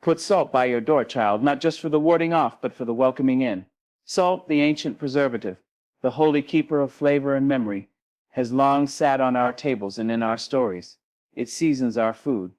Put salt by your door, child, not just for the warding off, but for the welcoming in. Salt, the ancient preservative, the holy keeper of flavor and memory, has long sat on our tables and in our stories. It seasons our food,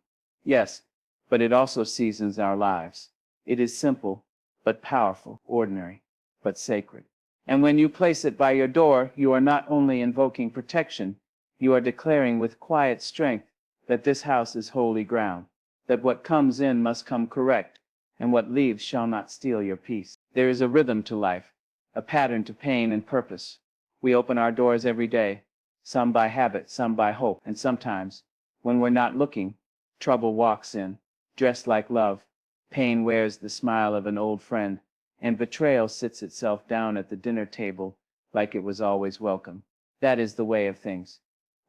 yes, but it also seasons our lives. It is simple, but powerful, ordinary, but sacred. And when you place it by your door, you are not only invoking protection, you are declaring with quiet strength that this house is holy ground, that what comes in must come correct, and what leaves shall not steal your peace. There is a rhythm to life, a pattern to pain and purpose. We open our doors every day, some by habit, some by hope, and sometimes, when we're not looking, trouble walks in, dressed like love. Pain wears the smile of an old friend, and betrayal sits itself down at the dinner table like it was always welcome. That is the way of things.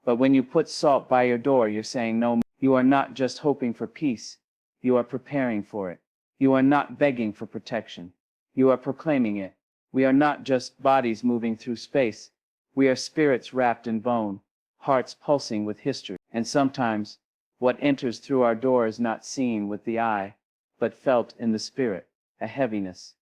But when you put salt by your door, you're saying no. You are not just hoping for peace, you are preparing for it. You are not begging for protection, you are proclaiming it. We are not just bodies moving through space, we are spirits wrapped in bone, hearts pulsing with history. And sometimes, what enters through our door is not seen with the eye, but felt in the spirit, a heaviness,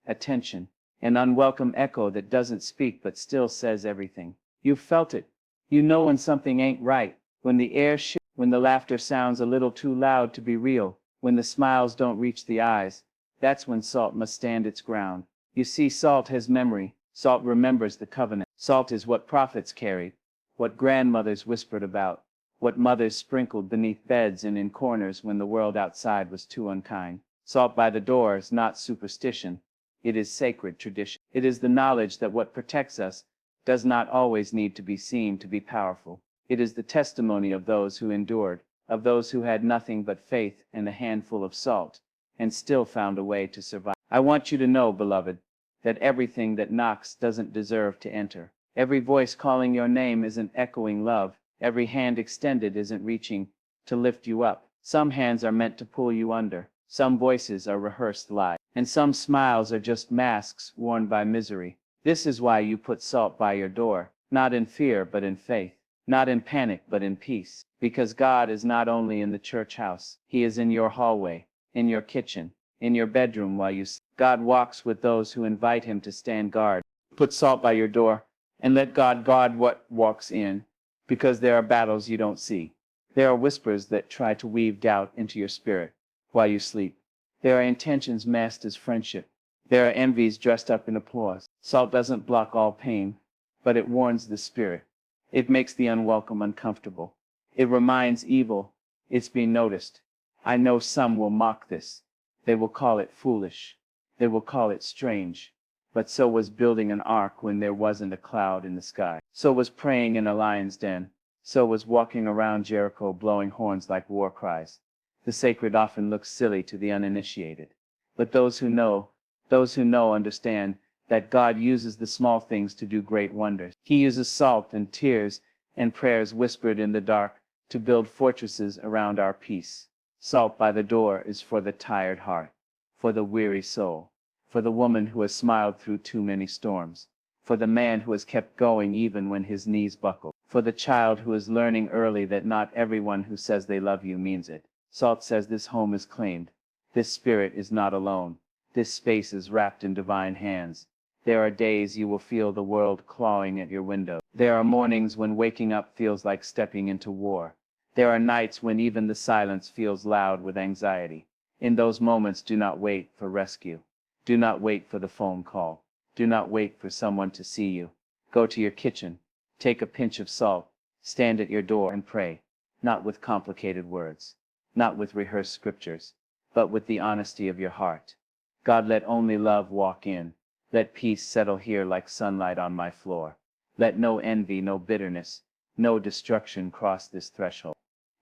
a tension, an unwelcome echo that doesn't speak but still says everything. You've felt it. You know when something ain't right, when the air shifts, when the laughter sounds a little too loud to be real, when the smiles don't reach the eyes. That's when salt must stand its ground. You see, salt has memory. Salt remembers the covenant. Salt is what prophets carried, what grandmothers whispered about, what mothers sprinkled beneath beds and in corners when the world outside was too unkind. Salt by the door is not superstition. It is sacred tradition. It is the knowledge that what protects us does not always need to be seen to be powerful. It is the testimony of those who endured, of those who had nothing but faith and a handful of salt, and still found a way to survive. I want you to know, beloved, that everything that knocks doesn't deserve to enter. Every voice calling your name isn't echoing love. Every hand extended isn't reaching to lift you up. Some hands are meant to pull you under. Some voices are rehearsed lies. And some smiles are just masks worn by misery. This is why you put salt by your door, not in fear but in faith, not in panic but in peace. Because God is not only in the church house, He is in your hallway, in your kitchen, in your bedroom while you sleep. God walks with those who invite Him to stand guard. Put salt by your door, and let God guard what walks in, because there are battles you don't see. There are whispers that try to weave doubt into your spirit while you sleep. There are intentions masked as friendship. There are envies dressed up in applause. Salt doesn't block all pain, but it warns the spirit. It makes the unwelcome uncomfortable. It reminds evil it's being noticed. I know some will mock this. They will call it foolish. They will call it strange. But so was building an ark when there wasn't a cloud in the sky. So was praying in a lion's den. So was walking around Jericho blowing horns like war cries. The sacred often looks silly to the uninitiated. But those who know understand that God uses the small things to do great wonders. He uses salt and tears and prayers whispered in the dark to build fortresses around our peace. Salt by the door is for the tired heart, for the weary soul, for the woman who has smiled through too many storms, for the man who has kept going even when his knees buckle, for the child who is learning early that not everyone who says they love you means it. Salt says this home is claimed. This spirit is not alone. This space is wrapped in divine hands. There are days you will feel the world clawing at your window. There are mornings when waking up feels like stepping into war. There are nights when even the silence feels loud with anxiety. In those moments, do not wait for rescue. Do not wait for the phone call. Do not wait for someone to see you. Go to your kitchen. Take a pinch of salt. Stand at your door and pray. Not with complicated words. Not with rehearsed scriptures. But with the honesty of your heart. God, let only love walk in. Let peace settle here like sunlight on my floor. Let no envy, no bitterness, no destruction cross this threshold.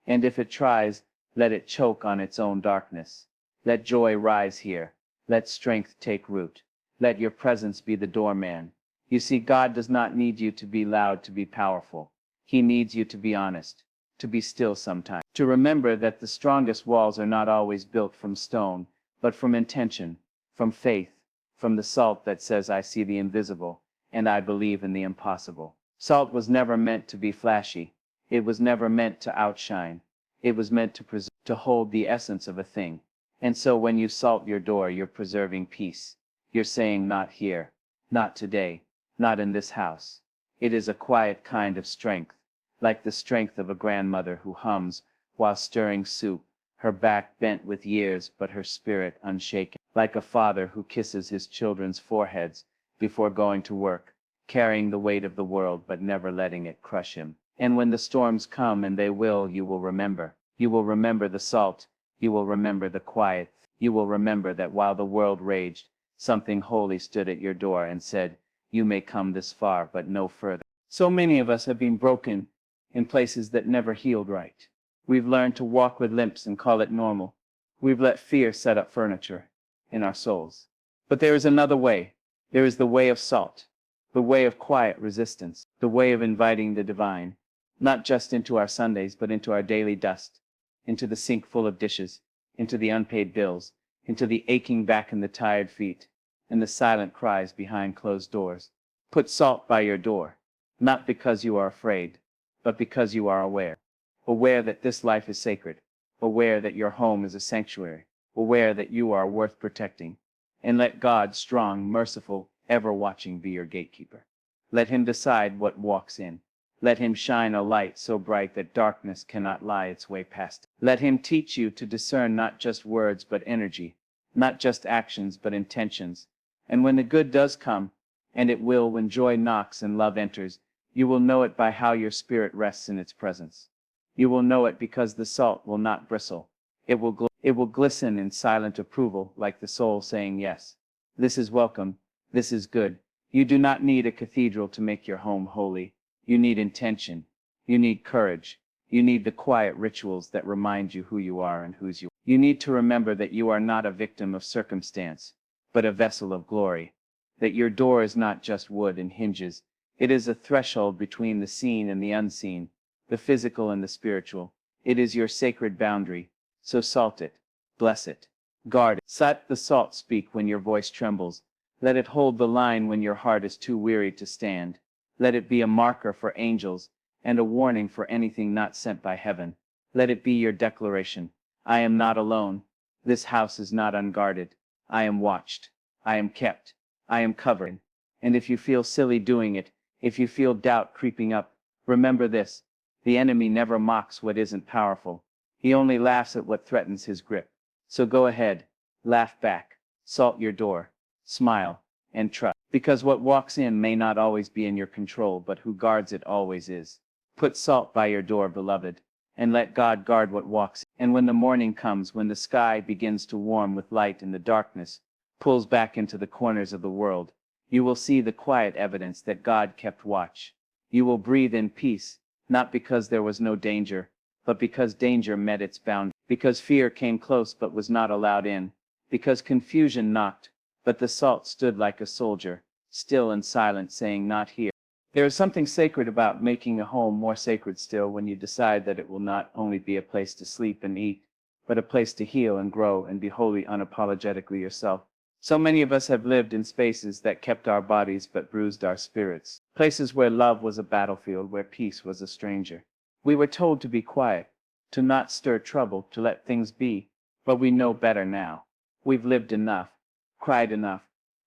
And if it tries, let it choke on its own darkness. Let joy rise here. Let strength take root. Let your presence be the doorman. You see, God does not need you to be loud to be powerful. He needs you to be honest, to be still sometimes. To remember that the strongest walls are not always built from stone, but from intention, from faith, from the salt that says, I see the invisible, and I believe in the impossible. Salt was never meant to be flashy. It was never meant to outshine. It was meant to hold the essence of a thing. And so when you salt your door, you're preserving peace. You're saying, not here, not today, not in this house. It is a quiet kind of strength, like the strength of a grandmother who hums while stirring soup, her back bent with years but her spirit unshaken, like a father who kisses his children's foreheads before going to work, carrying the weight of the world but never letting it crush him. And when the storms come, and they will, you will remember. You will remember the salt. You will remember the quiet. You will remember that while the world raged, something holy stood at your door and said, you may come this far, but no further. So many of us have been broken in places that never healed right. We've learned to walk with limps and call it normal. We've let fear set up furniture in our souls. But there is another way. There is the way of salt, the way of quiet resistance, the way of inviting the divine, not just into our Sundays, but into our daily dust, into the sink full of dishes, into the unpaid bills, into the aching back and the tired feet, and the silent cries behind closed doors. Put salt by your door, not because you are afraid, but because you are aware. Aware that this life is sacred, aware that your home is a sanctuary, aware that you are worth protecting. And let God, strong, merciful, ever watching, be your gatekeeper. Let him decide what walks in. Let him shine a light so bright that darkness cannot lie its way past it. Let him teach you to discern not just words but energy, not just actions but intentions. And when the good does come, and it will when joy knocks and love enters, you will know it by how your spirit rests in its presence. You will know it because the salt will not bristle. It will glisten in silent approval, like the soul saying, yes, this is welcome, this is good. You do not need a cathedral to make your home holy. You need intention. You need courage. You need the quiet rituals that remind you who you are and whose you are. You need to remember that you are not a victim of circumstance, but a vessel of glory. That your door is not just wood and hinges. It is a threshold between the seen and the unseen, the physical and the spiritual. It is your sacred boundary. So salt it, bless it, guard it. Let the salt speak when your voice trembles. Let it hold the line when your heart is too weary to stand. Let it be a marker for angels and a warning for anything not sent by heaven. Let it be your declaration. I am not alone. This house is not unguarded. I am watched. I am kept. I am covered. And if you feel silly doing it, if you feel doubt creeping up, remember this. The enemy never mocks what isn't powerful. He only laughs at what threatens his grip. So go ahead, laugh back, salt your door, smile, and trust. Because what walks in may not always be in your control, but who guards it always is. Put salt by your door, beloved, and let God guard what walks in. And when the morning comes, when the sky begins to warm with light and the darkness pulls back into the corners of the world, you will see the quiet evidence that God kept watch. You will breathe in peace, not because there was no danger, but because danger met its bound, because fear came close but was not allowed in, because confusion knocked, but the salt stood like a soldier, still and silent, saying, not here. There is something sacred about making a home more sacred still when you decide that it will not only be a place to sleep and eat, but a place to heal and grow and be wholly unapologetically yourself. So many of us have lived in spaces that kept our bodies but bruised our spirits, places where love was a battlefield, where peace was a stranger. We were told to be quiet, to not stir trouble, to let things be, but we know better now. We've lived enough, cried enough,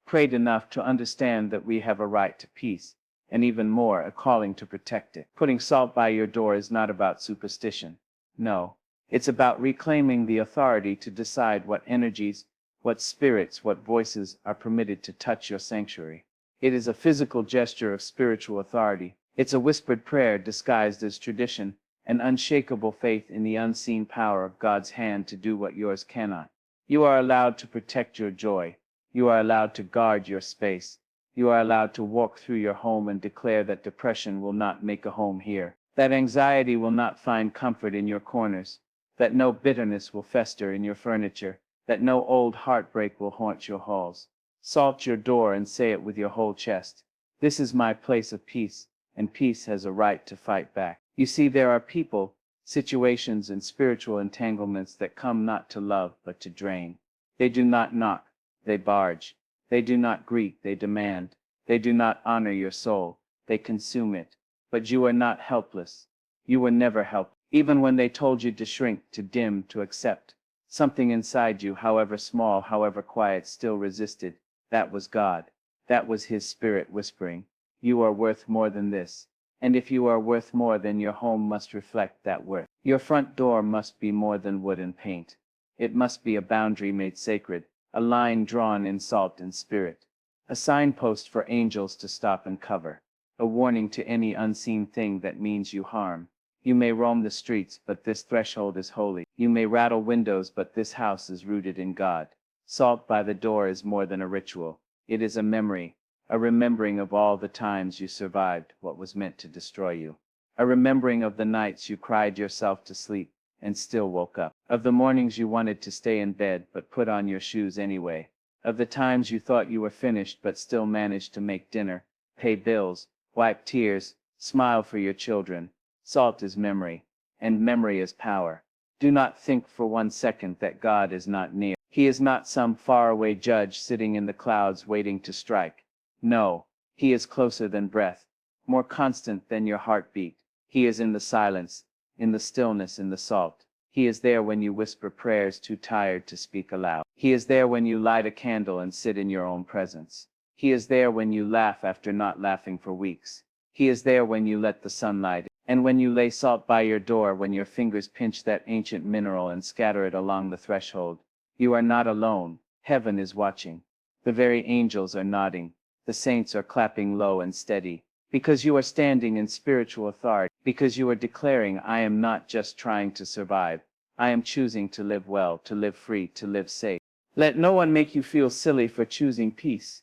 prayed enough to understand that we have a right to peace, and even more, a calling to protect it. Putting salt by your door is not about superstition. No, it's about reclaiming the authority to decide what energies, what spirits, what voices are permitted to touch your sanctuary. It is a physical gesture of spiritual authority. It's a whispered prayer disguised as tradition, an unshakable faith in the unseen power of God's hand to do what yours cannot. You are allowed to protect your joy. You are allowed to guard your space. You are allowed to walk through your home and declare that depression will not make a home here, that anxiety will not find comfort in your corners, that no bitterness will fester in your furniture, that no old heartbreak will haunt your halls. Salt your door and say it with your whole chest. This is my place of peace, and peace has a right to fight back. You see, there are people, situations, and spiritual entanglements that come not to love but to drain. They do not knock, they barge. They do not greet, they demand. They do not honor your soul, they consume it. But you are not helpless. You were never helpless. Even when they told you to shrink, to dim, to accept, Something inside you, however small, however quiet, still resisted. That was God. That was His Spirit whispering, "You are worth more than this." And if you are worth more, then your home must reflect that worth. Your front door must be more than wood and paint. It must be a boundary made sacred, a line drawn in salt and spirit, a signpost for angels to stop and cover, a warning to any unseen thing that means you harm. You may roam the streets, but this threshold is holy. You may rattle windows, but this house is rooted in God. Salt by the door is more than a ritual. It is a memory, a remembering of all the times you survived what was meant to destroy you. A remembering of the nights you cried yourself to sleep and still woke up. Of the mornings you wanted to stay in bed but put on your shoes anyway. Of the times you thought you were finished but still managed to make dinner, pay bills, wipe tears, smile for your children. Salt is memory, and memory is power. Do not think for 1 second that God is not near. He is not some faraway judge sitting in the clouds waiting to strike. No, He is closer than breath, more constant than your heartbeat. He is in the silence, in the stillness, in the salt. He is there when you whisper prayers too tired to speak aloud. He is there when you light a candle and sit in your own presence. He is there when you laugh after not laughing for weeks. He is there when you let the sunlight in. And when you lay salt by your door, when your fingers pinch that ancient mineral and scatter it along the threshold. You are not alone. Heaven is watching. The very angels are nodding. The saints are clapping low and steady. Because you are standing in spiritual authority. Because you are declaring, I am not just trying to survive. I am choosing to live well, to live free, to live safe. Let no one make you feel silly for choosing peace.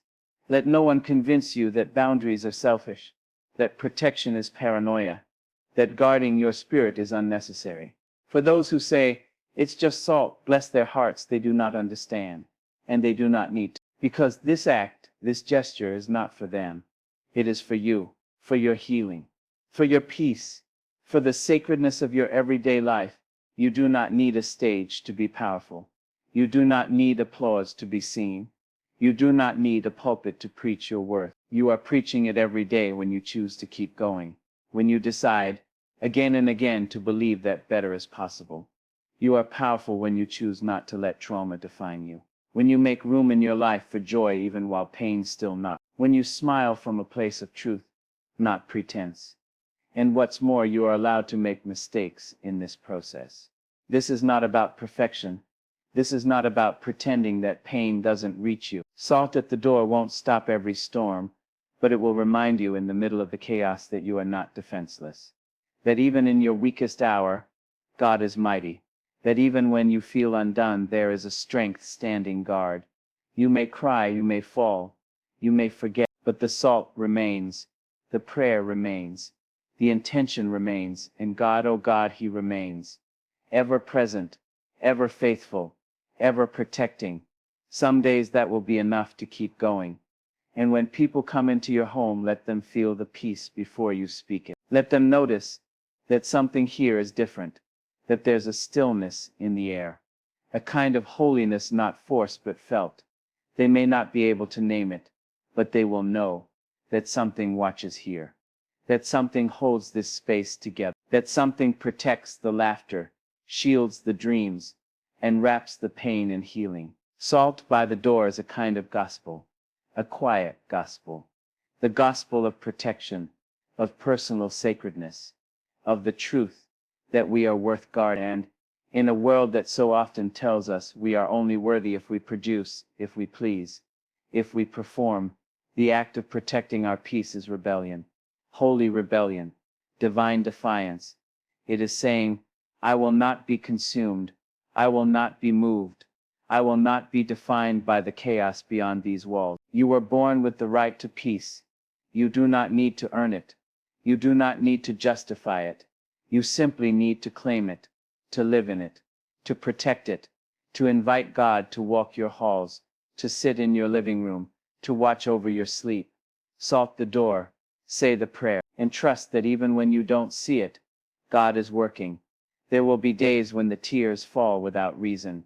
Let no one convince you that boundaries are selfish, that protection is paranoia, that guarding your spirit is unnecessary. For those who say, it's just salt, bless their hearts, they do not understand, and they do not need to. Because this act, this gesture is not for them. It is for you, for your healing, for your peace, for the sacredness of your everyday life. You do not need a stage to be powerful. You do not need applause to be seen. You do not need a pulpit to preach your worth. You are preaching it every day when you choose to keep going, when you decide, again and again, to believe that better is possible. You are powerful when you choose not to let trauma define you. When you make room in your life for joy even while pain still knocks. When you smile from a place of truth, not pretense. And what's more, you are allowed to make mistakes in this process. This is not about perfection. This is not about pretending that pain doesn't reach you. Salt at the door won't stop every storm, but it will remind you in the middle of the chaos that you are not defenseless. That even in your weakest hour, God is mighty. That even when you feel undone, there is a strength standing guard. You may cry, you may fall, you may forget, but the salt remains, the prayer remains, the intention remains, and God, oh God, He remains. Ever present, ever faithful, ever protecting. Some days that will be enough to keep going. And when people come into your home, let them feel the peace before you speak it. Let them notice that something here is different, that there's a stillness in the air, a kind of holiness not forced but felt. They may not be able to name it, but they will know that something watches here, that something holds this space together, that something protects the laughter, shields the dreams, and wraps the pain in healing. Salt by the door is a kind of gospel, a quiet gospel, the gospel of protection, of personal sacredness, of the truth that we are worth guard. And in a world that so often tells us we are only worthy if we produce, if we please, if we perform, the act of protecting our peace is rebellion, holy rebellion, divine defiance. It is saying, I will not be consumed, I will not be moved, I will not be defined by the chaos beyond these walls. You were born with the right to peace. You do not need to earn it. You do not need to justify it. You simply need to claim it, to live in it, to protect it, to invite God to walk your halls, to sit in your living room, to watch over your sleep. Salt the door, say the prayer, and trust that even when you don't see it, God is working. There will be days when the tears fall without reason,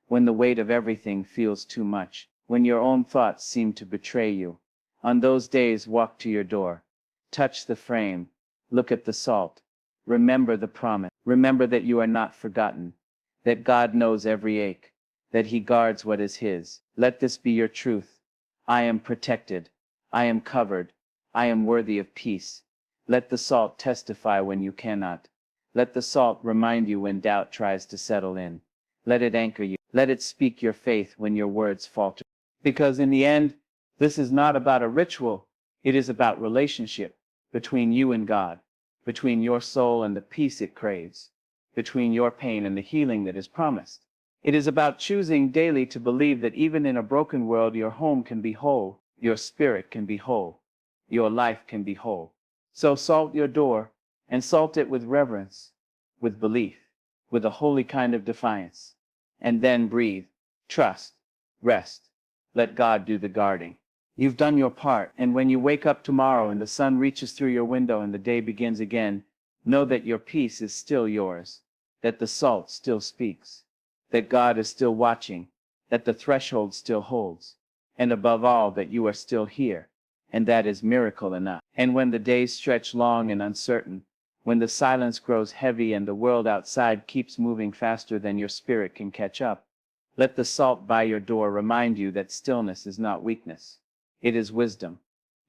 when the weight of everything feels too much, when your own thoughts seem to betray you. On those days, walk to your door, touch the frame, look at the salt, remember the promise, remember that you are not forgotten, that God knows every ache, that he guards what is his. Let this be your truth. I am protected. I am covered. I am worthy of peace. Let the salt testify when you cannot. Let the salt remind you when doubt tries to settle in. Let it anchor you. Let it speak your faith when your words falter. Because in the end, this is not about a ritual. It is about relationship between you and God, between your soul and the peace it craves, between your pain and the healing that is promised. It is about choosing daily to believe that even in a broken world, your home can be whole, your spirit can be whole, your life can be whole. So salt your door, and salt it with reverence, with belief, with a holy kind of defiance. And then breathe, trust, rest. Let God do the guarding. You've done your part, and when you wake up tomorrow and the sun reaches through your window and the day begins again, know that your peace is still yours, that the salt still speaks, that God is still watching, that the threshold still holds, and above all, that you are still here, and that is miracle enough. And when the days stretch long and uncertain, when the silence grows heavy and the world outside keeps moving faster than your spirit can catch up, let the salt by your door remind you that stillness is not weakness. It is wisdom.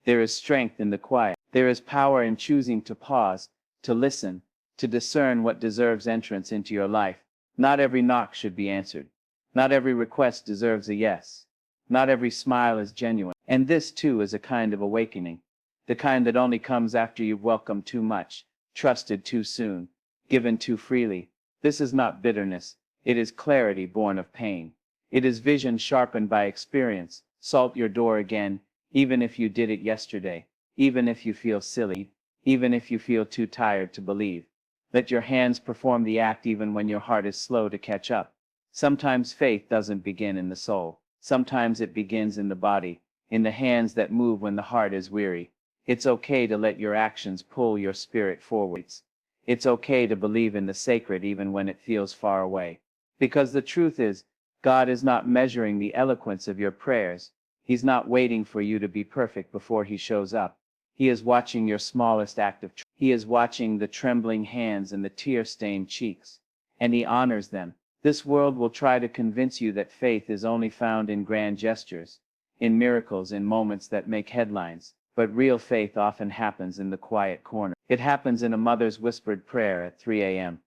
There is strength in the quiet. There is power in choosing to pause, to listen, to discern what deserves entrance into your life. Not every knock should be answered. Not every request deserves a yes. Not every smile is genuine. And this too is a kind of awakening, the kind that only comes after you've welcomed too much, trusted too soon, given too freely. This is not bitterness. It is clarity born of pain. It is vision sharpened by experience. Salt your door again, even if you did it yesterday, even if you feel silly, even if you feel too tired to believe. Let your hands perform the act even when your heart is slow to catch up. Sometimes faith doesn't begin in the soul. Sometimes it begins in the body, in the hands that move when the heart is weary. It's okay to let your actions pull your spirit forwards. It's okay to believe in the sacred even when it feels far away. Because the truth is, God is not measuring the eloquence of your prayers. He's not waiting for you to be perfect before he shows up. He is watching your smallest act of trust. He is watching the trembling hands and the tear-stained cheeks, and he honors them. This world will try to convince you that faith is only found in grand gestures, in miracles, in moments that make headlines. But real faith often happens in the quiet corner. It happens in a mother's whispered prayer at 3 a.m.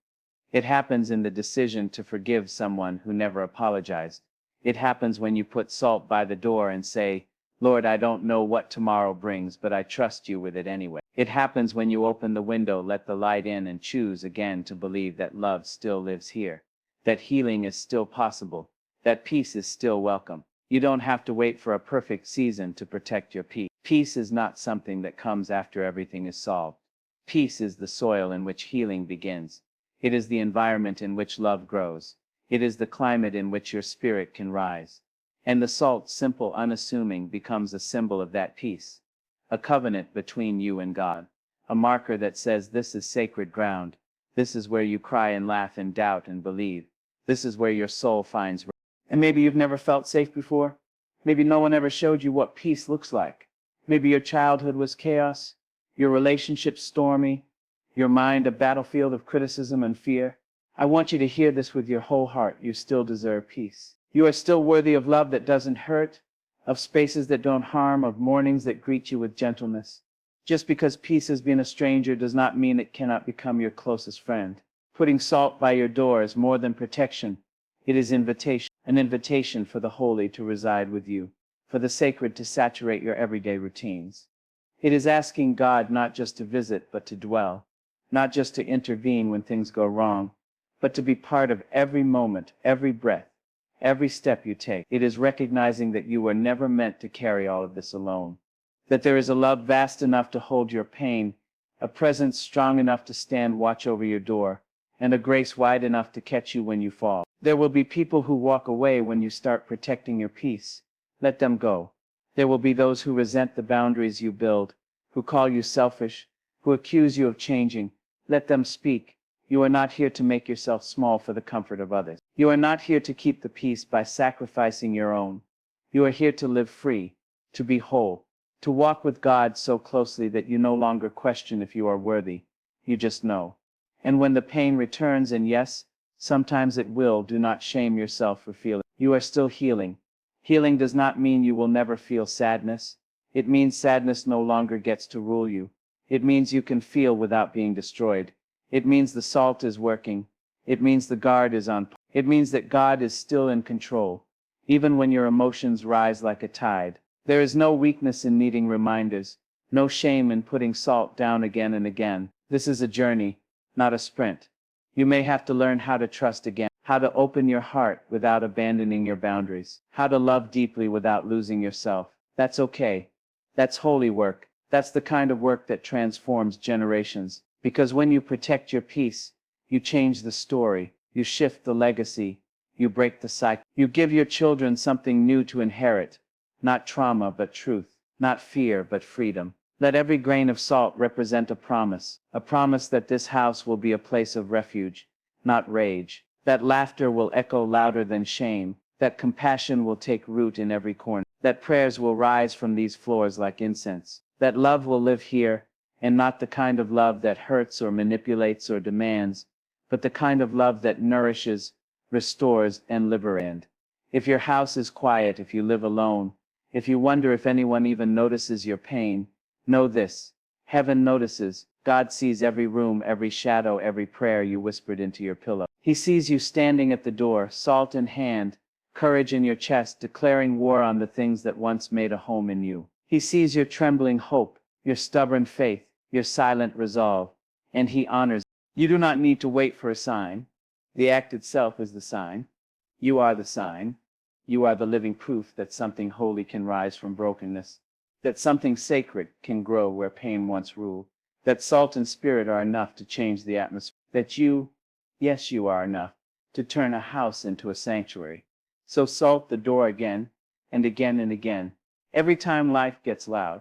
It happens in the decision to forgive someone who never apologized. It happens when you put salt by the door and say, Lord, I don't know what tomorrow brings, but I trust you with it anyway. It happens when you open the window, let the light in, and choose again to believe that love still lives here, that healing is still possible, that peace is still welcome. You don't have to wait for a perfect season to protect your peace. Peace is not something that comes after everything is solved. Peace is the soil in which healing begins. It is the environment in which love grows. It is the climate in which your spirit can rise. And the salt, simple, unassuming, becomes a symbol of that peace, a covenant between you and God, a marker that says this is sacred ground. This is where you cry and laugh and doubt and believe. This is where your soul finds rest. And maybe you've never felt safe before. Maybe no one ever showed you what peace looks like. Maybe your childhood was chaos, your relationships stormy, your mind a battlefield of criticism and fear. I want you to hear this with your whole heart. You still deserve peace. You are still worthy of love that doesn't hurt, of spaces that don't harm, of mornings that greet you with gentleness. Just because peace has been a stranger does not mean it cannot become your closest friend. Putting salt by your door is more than protection. It is invitation, an invitation for the holy to reside with you, for the sacred to saturate your everyday routines. It is asking God not just to visit, but to dwell, not just to intervene when things go wrong, but to be part of every moment, every breath, every step you take. It is recognizing that you were never meant to carry all of this alone, that there is a love vast enough to hold your pain, a presence strong enough to stand watch over your door, and a grace wide enough to catch you when you fall. There will be people who walk away when you start protecting your peace. Let them go. There will be those who resent the boundaries you build, who call you selfish, who accuse you of changing. Let them speak. You are not here to make yourself small for the comfort of others. You are not here to keep the peace by sacrificing your own. You are here to live free, to be whole, to walk with God so closely that you no longer question if you are worthy. You just know. And when the pain returns, and yes, Sometimes it will. Do not shame yourself for feeling. You are still healing. Healing does not mean you will never feel sadness. It means sadness no longer gets to rule you. It means you can feel without being destroyed. It means the salt is working. It means the guard is on. It means that God is still in control, even when your emotions rise like a tide. There is no weakness in needing reminders, no shame in putting salt down again and again. This is a journey, not a sprint. You may have to learn how to trust again, how to open your heart without abandoning your boundaries, how to love deeply without losing yourself. That's okay. That's holy work. That's the kind of work that transforms generations. Because when you protect your peace, you change the story, you shift the legacy, you break the cycle. You give your children something new to inherit, not trauma but truth, not fear but freedom. Let every grain of salt represent a promise that this house will be a place of refuge, not rage, that laughter will echo louder than shame, that compassion will take root in every corner, that prayers will rise from these floors like incense, that love will live here, and not the kind of love that hurts or manipulates or demands, but the kind of love that nourishes, restores, and liberates. If your house is quiet, if you live alone, if you wonder if anyone even notices your pain, know this: heaven notices. God sees every room, every shadow, every prayer you whispered into your pillow. He sees you standing at the door, salt in hand, courage in your chest, declaring war on the things that once made a home in you. He sees your trembling hope, your stubborn faith, your silent resolve, and he honors. You do not need to wait for a sign. The act itself is the sign. You are the sign. You are the living proof that something holy can rise from brokenness, that something sacred can grow where pain once ruled, that salt and spirit are enough to change the atmosphere, that you, yes, you are enough to turn a house into a sanctuary. So salt the door again and again and again. Every time life gets loud,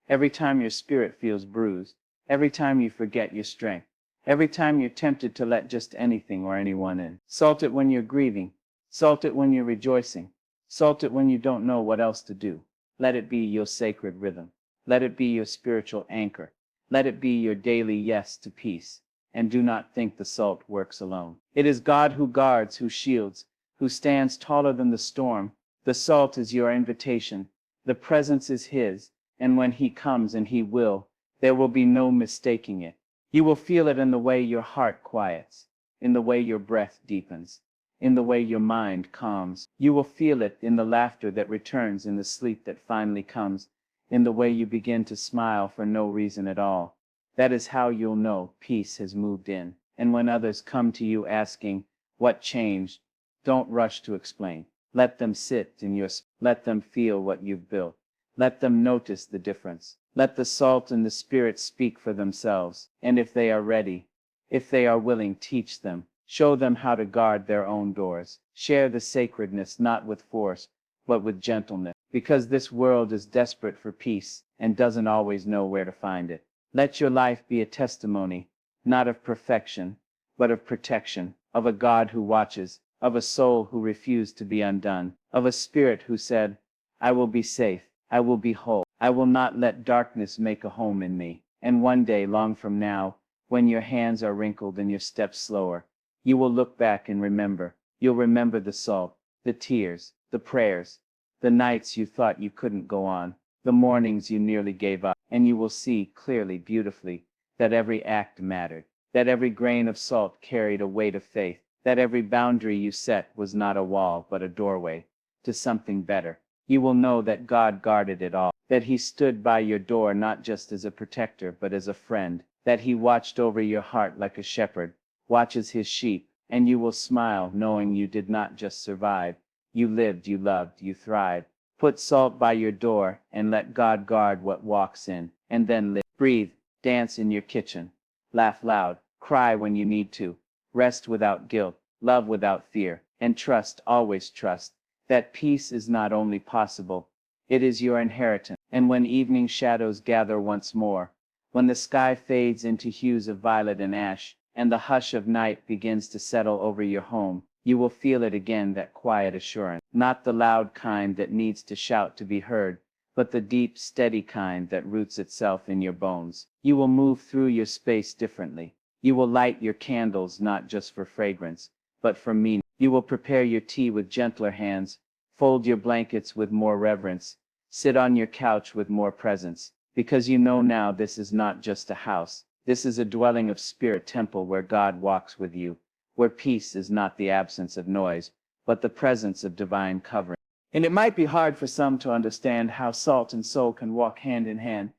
every time your spirit feels bruised, every time you forget your strength, every time you're tempted to let just anything or anyone in. Salt it when you're grieving. Salt it when you're rejoicing. Salt it when you don't know what else to do. Let it be your sacred rhythm. Let it be your spiritual anchor. Let it be your daily yes to peace. And do not think the salt works alone. It is God who guards, who shields, who stands taller than the storm. The salt is your invitation. The presence is His, and when He comes, and He will, there will be no mistaking it. You will feel it in the way your heart quiets, in the way your breath deepens, in the way your mind calms. You will feel it in the laughter that returns, in the sleep that finally comes, in the way you begin to smile for no reason at all. That is how you'll know peace has moved in. And when others come to you asking, what changed? Don't rush to explain. Let them sit in your let them feel what you've built. Let them notice the difference. Let the salt and the spirit speak for themselves. And if they are ready, if they are willing, teach them. Show them how to guard their own doors. Share the sacredness not with force, but with gentleness. Because this world is desperate for peace and doesn't always know where to find it. Let your life be a testimony, not of perfection, but of protection, of a God who watches, of a soul who refused to be undone, of a spirit who said, I will be safe, I will be whole, I will not let darkness make a home in me. And one day, long from now, when your hands are wrinkled and your steps slower, you will look back and remember. You'll remember the salt, the tears, the prayers, the nights you thought you couldn't go on, the mornings you nearly gave up, and you will see clearly, beautifully, that every act mattered, that every grain of salt carried a weight of faith, that every boundary you set was not a wall but a doorway to something better. You will know that God guarded it all, that He stood by your door not just as a protector but as a friend, that He watched over your heart like a shepherd watches his sheep, and you will smile knowing you did not just survive. You lived, you loved, you thrived. Put salt by your door and let God guard what walks in, and then live. Breathe, dance in your kitchen, laugh loud, cry when you need to, rest without guilt, love without fear, and trust, always trust, that peace is not only possible, it is your inheritance. And when evening shadows gather once more, when the sky fades into hues of violet and ash, and the hush of night begins to settle over your home, you will feel it again, that quiet assurance, not the loud kind that needs to shout to be heard, but the deep, steady kind that roots itself in your bones. You will move through your space differently. You will light your candles not just for fragrance, but from meaning. You will prepare your tea with gentler hands, fold your blankets with more reverence, sit on your couch with more presence, because you know now this is not just a house. This is a dwelling of spirit temple where God walks with you, where peace is not the absence of noise, but the presence of divine covering. And it might be hard for some to understand how salt and soul can walk hand in hand,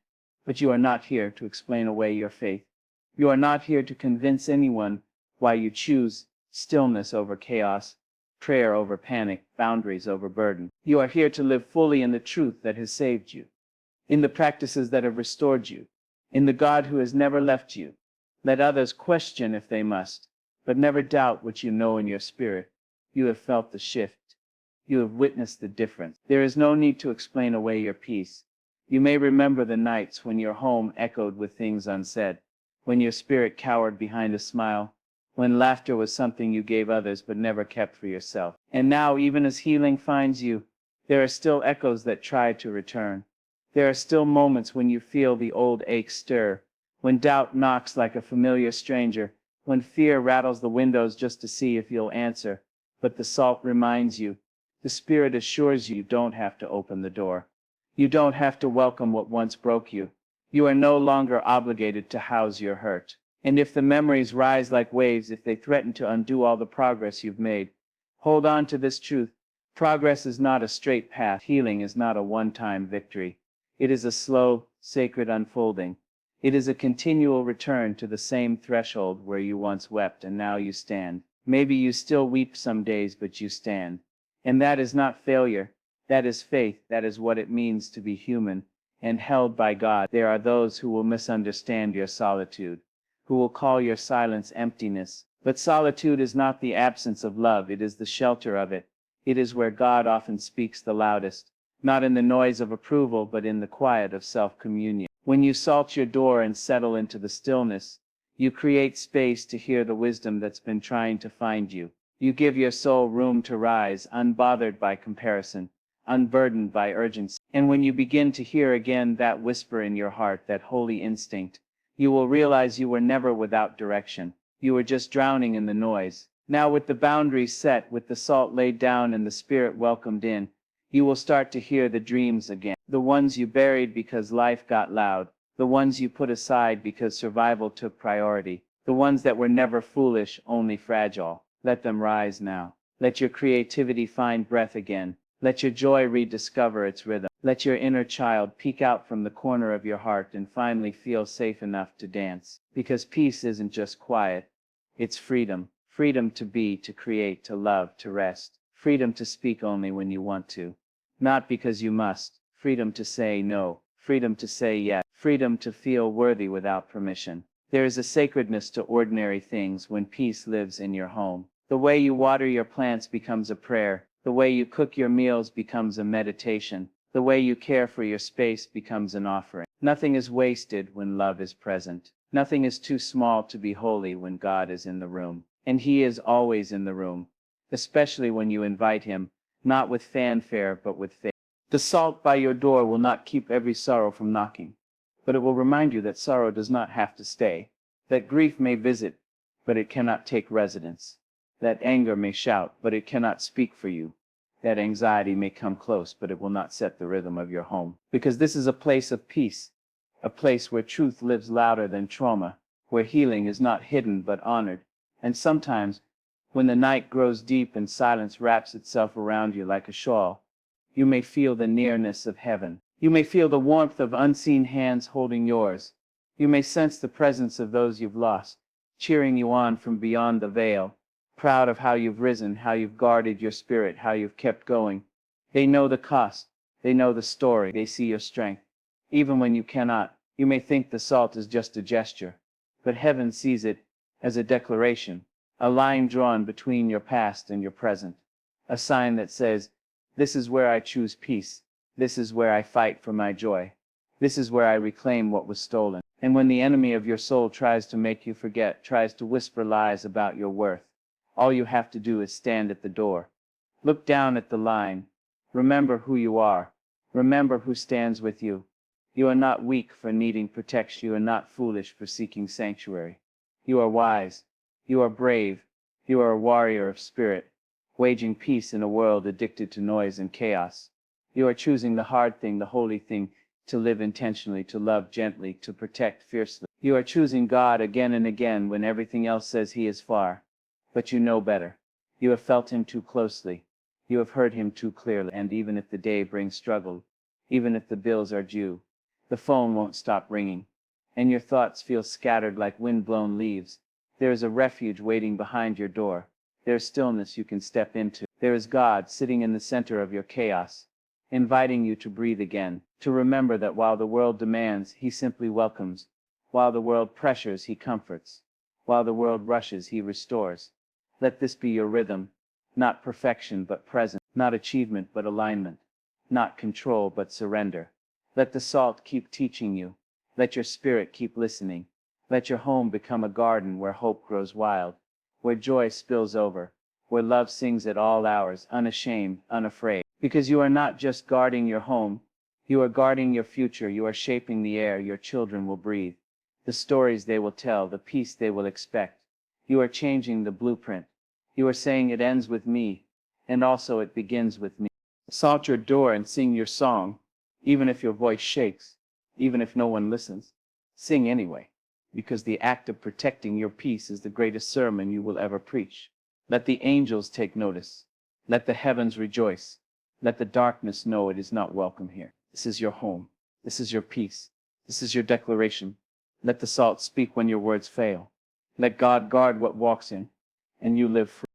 but you are not here to explain away your faith. You are not here to convince anyone why you choose stillness over chaos, prayer over panic, boundaries over burden. You are here to live fully in the truth that has saved you, in the practices that have restored you, in the God who has never left you. Let others question if they must, but never doubt what you know in your spirit. You have felt the shift. You have witnessed the difference. There is no need to explain away your peace. You may remember the nights when your home echoed with things unsaid, when your spirit cowered behind a smile, when laughter was something you gave others but never kept for yourself. And now, even as healing finds you, there are still echoes that try to return. There are still moments when you feel the old ache stir, when doubt knocks like a familiar stranger, when fear rattles the windows just to see if you'll answer. But the salt reminds you, the Spirit assures you don't have to open the door. You don't have to welcome what once broke you. You are no longer obligated to house your hurt. And if the memories rise like waves, if they threaten to undo all the progress you've made, hold on to this truth. Progress is not a straight path. Healing is not a one-time victory. It is a slow, sacred unfolding. It is a continual return to the same threshold where you once wept and now you stand. Maybe you still weep some days, but you stand. And that is not failure. That is faith. That is what it means to be human and held by God. There are those who will misunderstand your solitude, who will call your silence emptiness. But solitude is not the absence of love. It is the shelter of it. It is where God often speaks the loudest, not in the noise of approval, but in the quiet of self-communion. When you salt your door and settle into the stillness, you create space to hear the wisdom that's been trying to find you. You give your soul room to rise, unbothered by comparison, unburdened by urgency. And when you begin to hear again that whisper in your heart, that holy instinct, you will realize you were never without direction. You were just drowning in the noise. Now, with the boundaries set, with the salt laid down and the spirit welcomed in, you will start to hear the dreams again. The ones you buried because life got loud, the ones you put aside because survival took priority, the ones that were never foolish, only fragile. Let them rise now. Let your creativity find breath again. Let your joy rediscover its rhythm. Let your inner child peek out from the corner of your heart and finally feel safe enough to dance. Because peace isn't just quiet, it's freedom. Freedom to be, to create, to love, to rest. Freedom to speak only when you want to, not because you must. Freedom to say no. Freedom to say yes. Freedom to feel worthy without permission. There is a sacredness to ordinary things when peace lives in your home. The way you water your plants becomes a prayer. The way you cook your meals becomes a meditation. The way you care for your space becomes an offering. Nothing is wasted when love is present. Nothing is too small to be holy when God is in the room. And He is always in the room, especially when you invite Him, not with fanfare but with faith. The salt by your door will not keep every sorrow from knocking, but it will remind you that sorrow does not have to stay, that grief may visit, but it cannot take residence, that anger may shout, but it cannot speak for you, that anxiety may come close, but it will not set the rhythm of your home. Because this is a place of peace, a place where truth lives louder than trauma, where healing is not hidden but honored. And sometimes, when the night grows deep and silence wraps itself around you like a shawl, you may feel the nearness of heaven. You may feel the warmth of unseen hands holding yours. You may sense the presence of those you've lost, cheering you on from beyond the veil, proud of how you've risen, how you've guarded your spirit, how you've kept going. They know the cost. They know the story. They see your strength. Even when you cannot, you may think the salt is just a gesture, but heaven sees it as a declaration, a line drawn between your past and your present, a sign that says, this is where I choose peace. This is where I fight for my joy. This is where I reclaim what was stolen. And when the enemy of your soul tries to make you forget, tries to whisper lies about your worth, all you have to do is stand at the door. Look down at the line. Remember who you are. Remember who stands with you. You are not weak for needing protection. You are not foolish for seeking sanctuary. You are wise. You are brave. You are a warrior of spirit, waging peace in a world addicted to noise and chaos. You are choosing the hard thing, the holy thing, to live intentionally, to love gently, to protect fiercely. You are choosing God again and again when everything else says he is far. But you know better. You have felt him too closely. You have heard him too clearly. And even if the day brings struggle, even if the bills are due, the phone won't stop ringing, and your thoughts feel scattered like wind-blown leaves, there is a refuge waiting behind your door. There is stillness you can step into. There is God sitting in the center of your chaos, inviting you to breathe again, to remember that while the world demands, he simply welcomes. While the world pressures, he comforts. While the world rushes, he restores. Let this be your rhythm, not perfection but presence, not achievement but alignment, not control but surrender. Let the salt keep teaching you. Let your spirit keep listening. Let your home become a garden where hope grows wild, where joy spills over, where love sings at all hours, unashamed, unafraid. Because you are not just guarding your home, you are guarding your future. You are shaping the air your children will breathe, the stories they will tell, the peace they will expect. You are changing the blueprint. You are saying it ends with me, and also it begins with me. Salt your door and sing your song, even if your voice shakes, even if no one listens. Sing anyway, because the act of protecting your peace is the greatest sermon you will ever preach. Let the angels take notice. Let the heavens rejoice. Let the darkness know it is not welcome here. This is your home. This is your peace. This is your declaration. Let the salt speak when your words fail. Let God guard what walks in, and you live free.